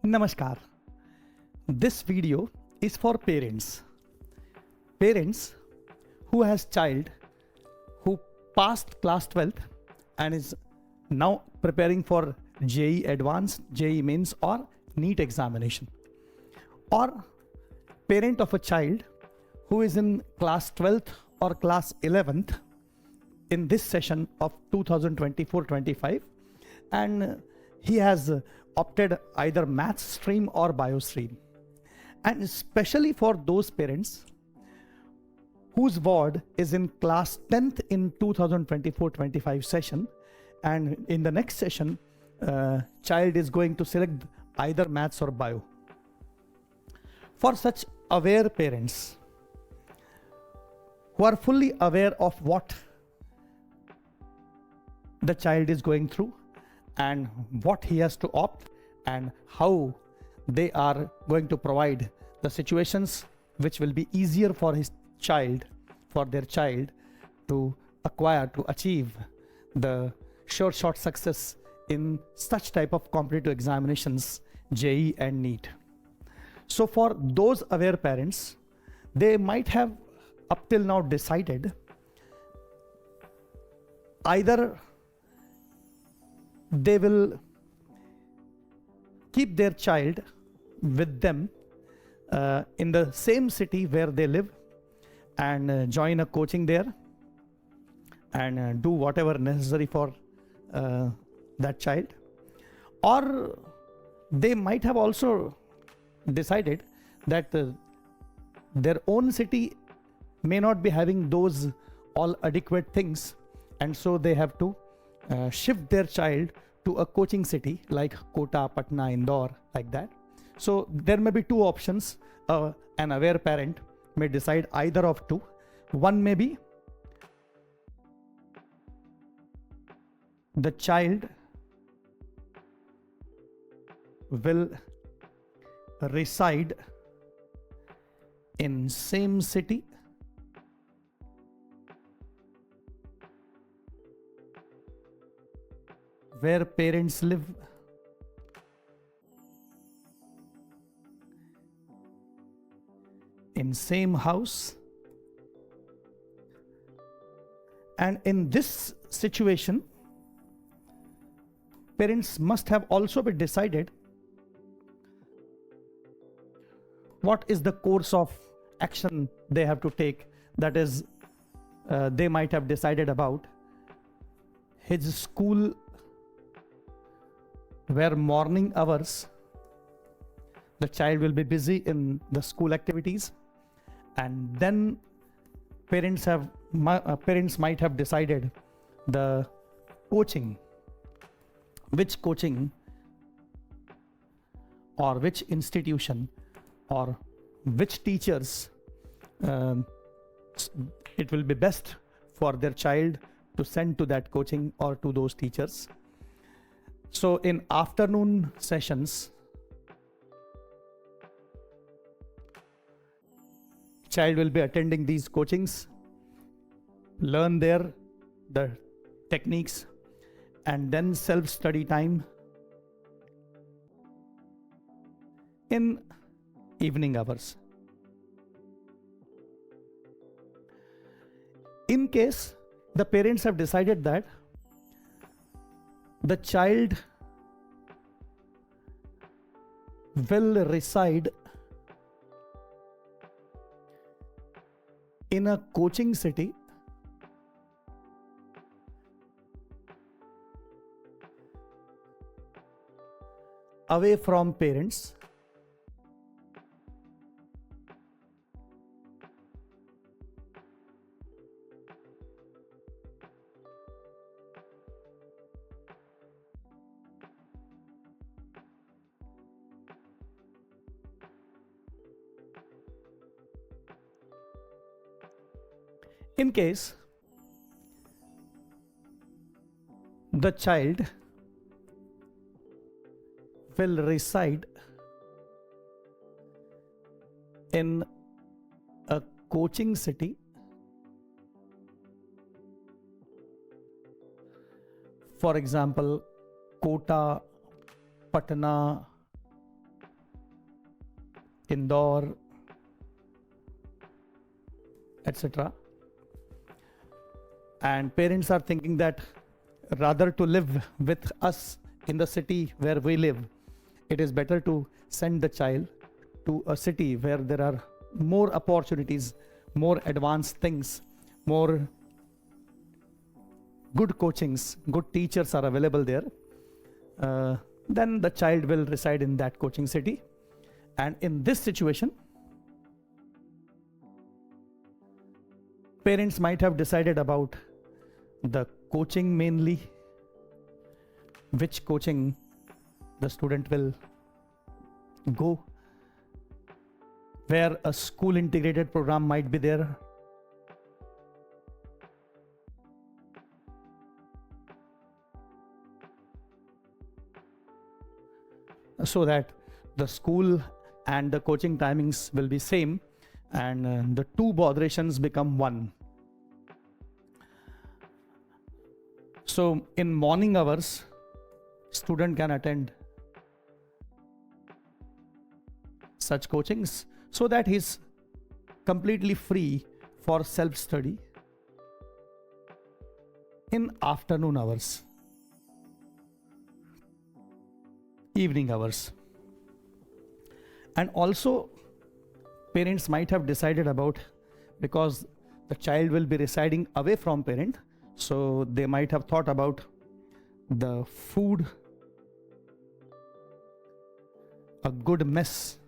Namaskar. This video is for parents. Parents who has child who passed class 12th and is now preparing for JEE Advanced, JEE Mains or NEET examination. Or parent of a child who is in class 12th or class 11th in this session of 2024-25 and he has opted either maths stream or bio stream. And especially for those parents whose ward is in class 10th in 2024-25 session, and in the next session child is going to select either maths or bio. For such aware parents who are fully aware of what the child is going through and what he has to opt and how they are going to provide the situations which will be easier for their child to acquire, to achieve the short success in such type of competitive examinations, JEE and NEET. So for those aware parents, they might have up till now decided either they will keep their child with them in the same city where they live and join a coaching there and do whatever necessary for that child, or they might have also decided that their own city may not be having those all adequate things, and so they have to shift their child to a coaching city like Kota, Patna, Indore, like that. So there may be two options. An aware parent may decide either of two. One may be the child will reside in same city where parents live, in same house, and in this situation parents must have also be decided what is the course of action they have to take. That is, they might have decided about his school where morning hours the child will be busy in the school activities, and then parents might have decided the coaching, which coaching or which institution or which teachers it will be best for their child to send to that coaching or to those teachers. So in afternoon sessions, child will be attending these coachings, learn there the techniques, and then self-study time in evening hours. In case the parents have decided that the child will reside in a coaching city away from parents, in case the child will reside in a coaching city for example Kota, Patna, Indore, etc. And parents are thinking that rather to live with us in the city where we live, it is better to send the child to a city where there are more opportunities, more advanced things, more good coachings, good teachers are available there. Then the child will reside in that coaching city. And in this situation, parents might have decided about the coaching mainly, which coaching the student will go, where a school integrated program might be there. So that the school and the coaching timings will be same, and the two botherations become one. So in morning hours, student can attend such coachings so that he's completely free for self-study. In afternoon hours, evening hours. And also parents might have decided about, because the child will be residing away from parent, so they might have thought about the food, a good mess.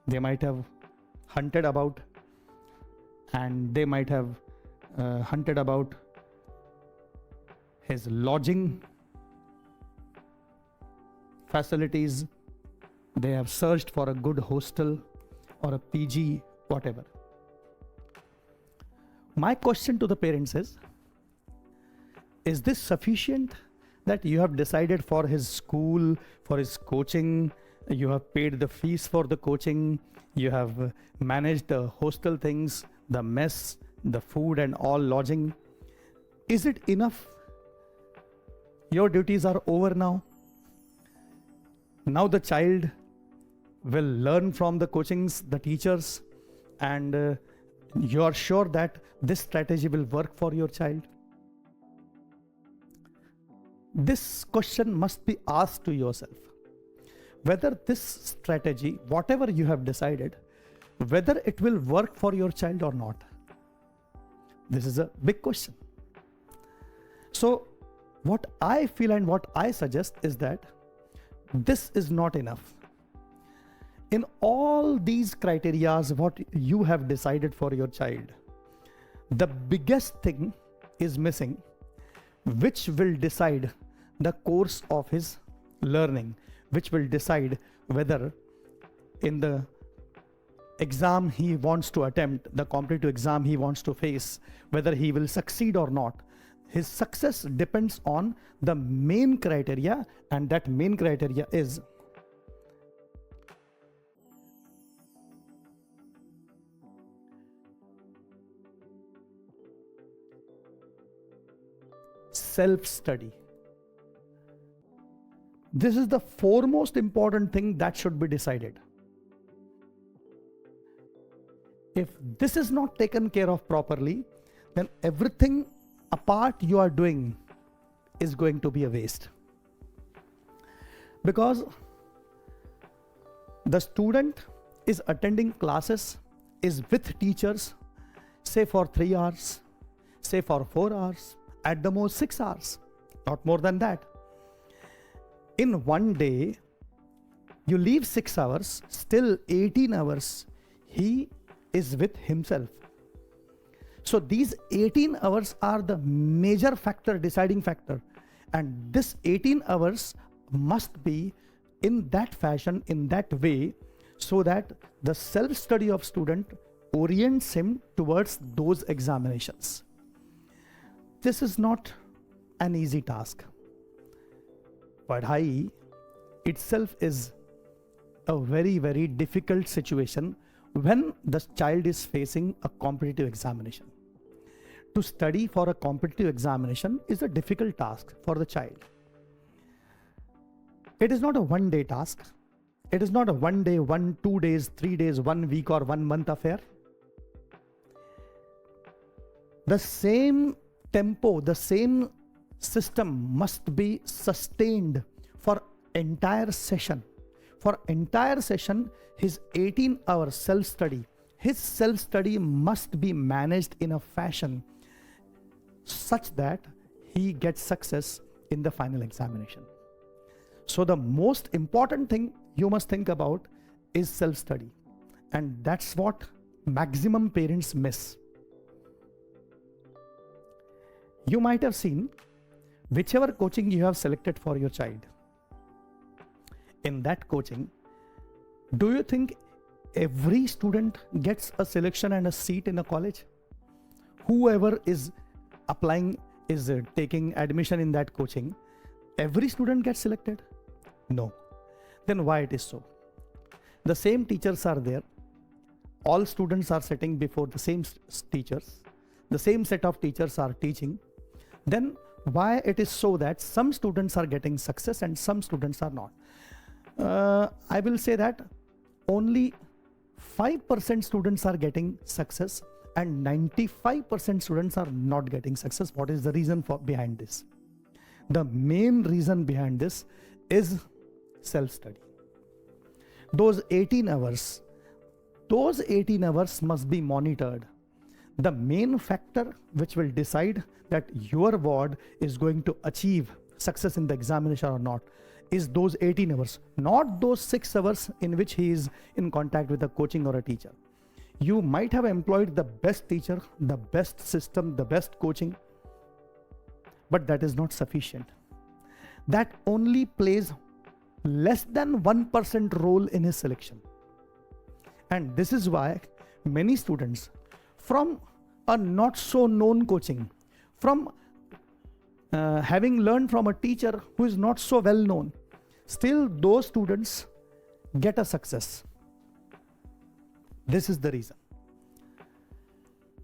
They might have hunted about, and they might have hunted about his lodging facilities. They have searched for a good hostel or a PG, whatever. My question to the parents is this sufficient that you have decided for his school, for his coaching, you have paid the fees for the coaching, you have managed the hostel things, the mess, the food and all lodging? Is it enough? Your duties are over now. Now the child will learn from the coachings, the teachers, and you are sure that this strategy will work for your child? This question must be asked to yourself. Whether this strategy, whatever you have decided, whether it will work for your child or not. This is a big question. So what I feel and what I suggest is that this is not enough. In all these criterias, what you have decided for your child, the biggest thing is missing, which will decide the course of his learning, which will decide whether in the exam he wants to attempt, the competitive exam he wants to face, whether he will succeed or not. His success depends on the main criteria, and that main criteria is self-study. This is the foremost important thing that should be decided. If this is not taken care of properly, then everything apart you are doing is going to be a waste. Because the student is attending classes, is with teachers, say for 3 hours, say for 4 hours, at the most 6 hours, not more than that. In one day, you leave 6 hours, still 18 hours, he is with himself. So these 18 hours are the major factor, deciding factor. And this 18 hours must be in that fashion, in that way, so that the self-study of student orients him towards those examinations. This is not an easy task. Padhai itself is a very, very difficult situation when the child is facing a competitive examination. To study for a competitive examination is a difficult task for the child. It is not a one-day task. It is not a 1 day, 2 days, 3 days, 1 week or 1 month affair. The same tempo, the same system must be sustained for entire session. For entire session, his 18-hour self-study, his self-study must be managed in a fashion such that he gets success in the final examination. So the most important thing you must think about is self-study. And that's what maximum parents miss. You might have seen whichever coaching you have selected for your child. In that coaching, do you think every student gets a selection and a seat in a college? Whoever is applying, is taking admission in that coaching, every student gets selected? No. Then why it is so? The same teachers are there. All students are sitting before the same teachers. The same set of teachers are teaching. Then why it is so that some students are getting success and some students are not? I will say that only 5% students are getting success and 95% students are not getting success. What is the reason behind this? The main reason behind this is self-study. Those 18 hours must be monitored. The main factor which will decide that your ward is going to achieve success in the examination or not is those 18 hours, not those 6 hours in which he is in contact with a coaching or a teacher. You might have employed the best teacher, the best system, the best coaching, but that is not sufficient. That only plays less than 1% role in his selection. And this is why many students from a not so known coaching, from having learned from a teacher who is not so well known, still those students get a success. This is the reason.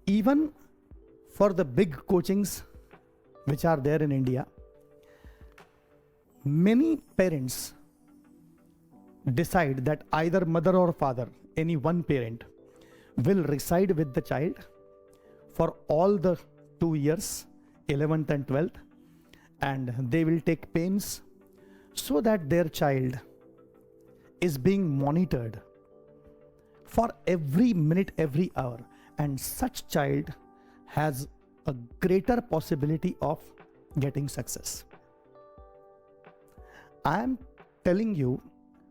Even for the big coachings which are there in India, many parents decide that either mother or father, any one parent, will reside with the child for all the 2 years, 11th and 12th, and they will take pains so that their child is being monitored for every minute, every hour, and such child has a greater possibility of getting success. I am telling you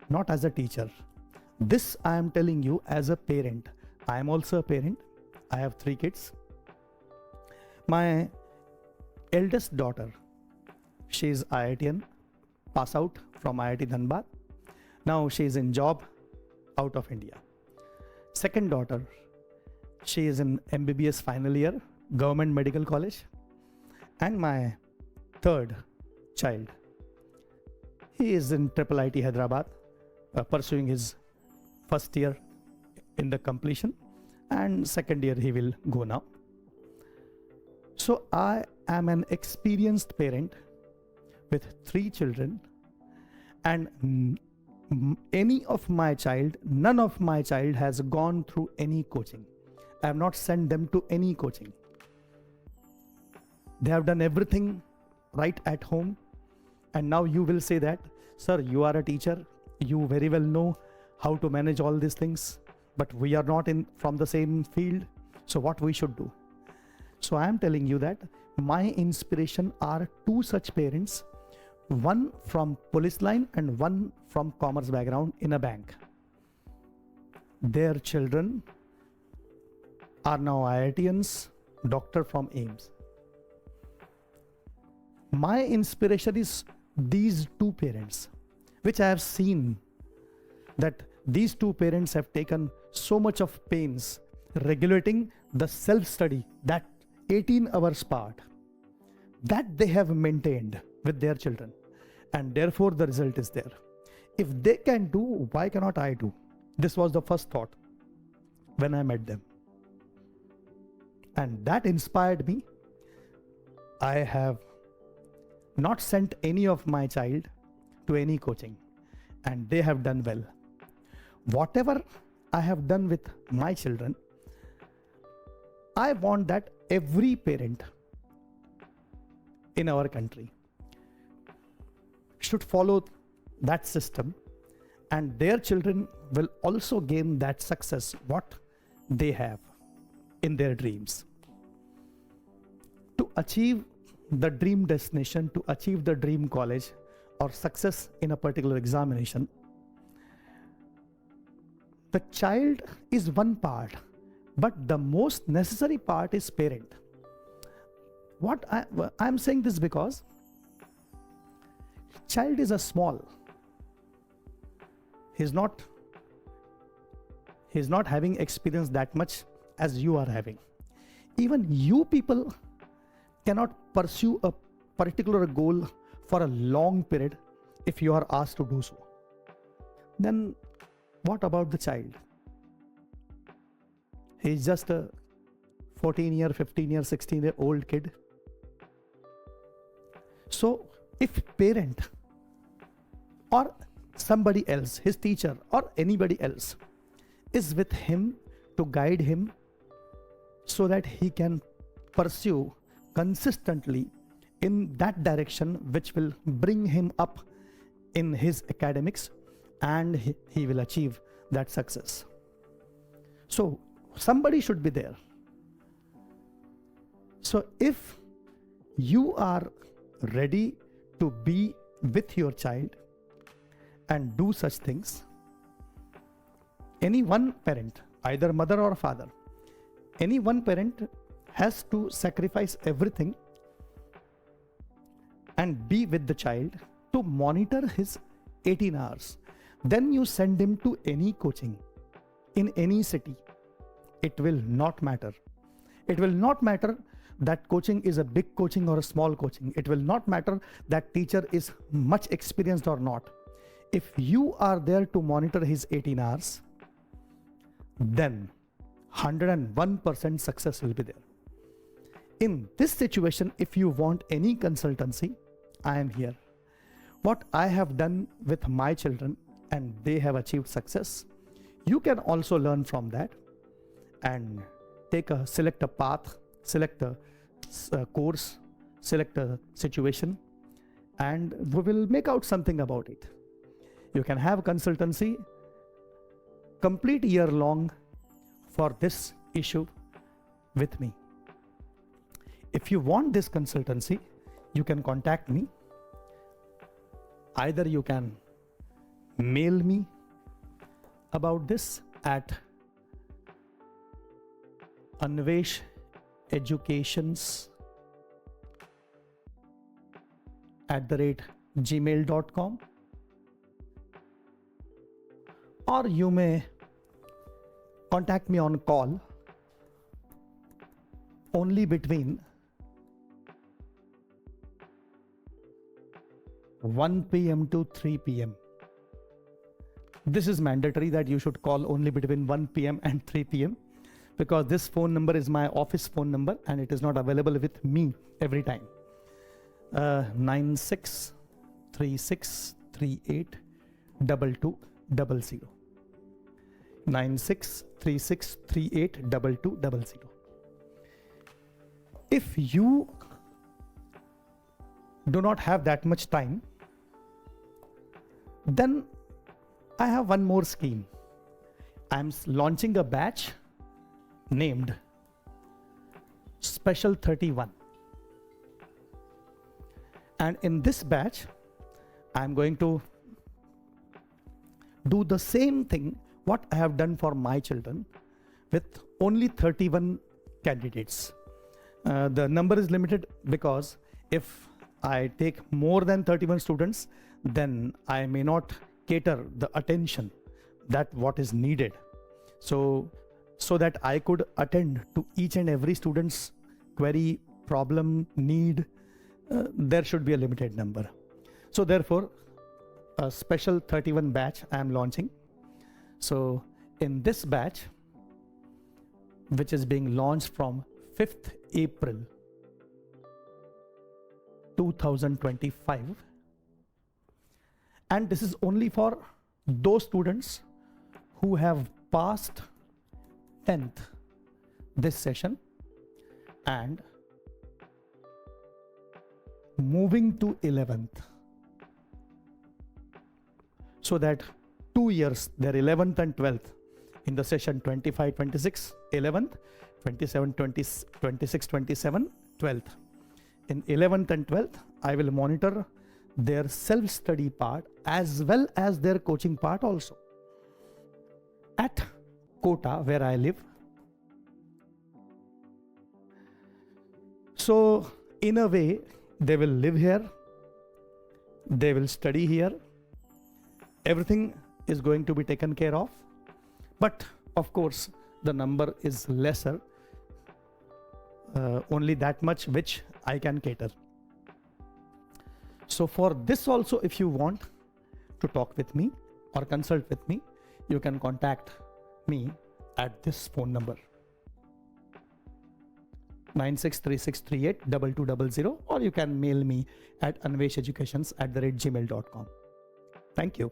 not as a teacher. This I am telling you as a parent. I am also a parent. I have 3 kids. My eldest daughter, she is IITian, pass out from IIT Dhanbad. Now she is in job out of India. Second daughter, she is in MBBS final year, Government Medical College. And my third child, he is in IIIT Hyderabad, pursuing his first year in the completion, and second year he will go now. So I am an experienced parent with 3 children, and none of my child has gone through any coaching. I have not sent them to any coaching. They have done everything right at home. And now you will say that, sir, you are a teacher, you very well know how to manage all these things, but we are not from the same field, so what we should do? So I am telling you that my inspiration are 2 such parents, one from police line and one from commerce background in a bank. Their children are now IITians, doctor from AIMS. My inspiration is these 2 parents, which I have seen that these 2 parents have taken so much of pains regulating the self-study, that 18 hours part, that they have maintained with their children, and therefore the result is there. If they can do, why cannot I do? This was the first thought when I met them, and that inspired me. I have not sent any of my child to any coaching, and they have done well. whatever I have done with my children, I want that every parent in our country should follow that system, and their children will also gain that success what they have in their dreams. To achieve the dream destination, to achieve the dream college or success in a particular examination, the child is one part, but the most necessary part is parent. I'm saying this because child is a small. He's not having experience that much as you are having. Even you people cannot pursue a particular goal for a long period if you are asked to do so. Then what about the child? He's just a 14-year, 15-year, 16-year-old kid. So if parent or somebody else, his teacher or anybody else, is with him to guide him so that he can pursue consistently in that direction which will bring him up in his academics, and he will achieve that success. So somebody should be there. So if you are ready to be with your child and do such things, any one parent, either mother or father, any one parent has to sacrifice everything and be with the child to monitor his 18 hours. Then you send him to any coaching in any city. It will not matter. It will not matter that coaching is a big coaching or a small coaching. It will not matter that teacher is much experienced or not. If you are there to monitor his 18 hours, then 101% success will be there. In this situation, if you want any consultancy, I am here. What I have done with my children and they have achieved success, you can also learn from that and select a path, select a course, select a situation, and we will make out something about it. You can have consultancy complete year long for this issue with me. If you want this consultancy, you can contact me. Either you can mail me about this at anvesheducations@gmail.com, or you may contact me on call only between 1 p.m. to 3 p.m. This is mandatory that you should call only between 1 p.m. and 3 p.m. because this phone number is my office phone number and it is not available with me every time. 9636382200. 9636382200. If you do not have that much time, then I have one more scheme. I'm launching a batch named Special 31. And in this batch, I'm going to do the same thing what I have done for my children with only 31 candidates. The number is limited because if I take more than 31 students, then I may not cater the attention that what is needed. So that I could attend to each and every student's query, problem, need, there should be a limited number. So therefore, a special 31 batch I am launching. So in this batch, which is being launched from 5th April 2025, and this is only for those students who have passed 10th this session and moving to 11th, so that 2 years, their 11th and 12th in the session 25-26, 11th, 27-26-27, 12th. In 11th and 12th, I will monitor their self-study part as well as their coaching part also. At Kota, where I live. So in a way, they will live here, they will study here, everything is going to be taken care of, but of course the number is lesser, only that much which I can cater. So for this also, if you want to talk with me or consult with me, you can contact me at this phone number 9636382200, or you can mail me at anvesheducations@gmail.com. Thank you.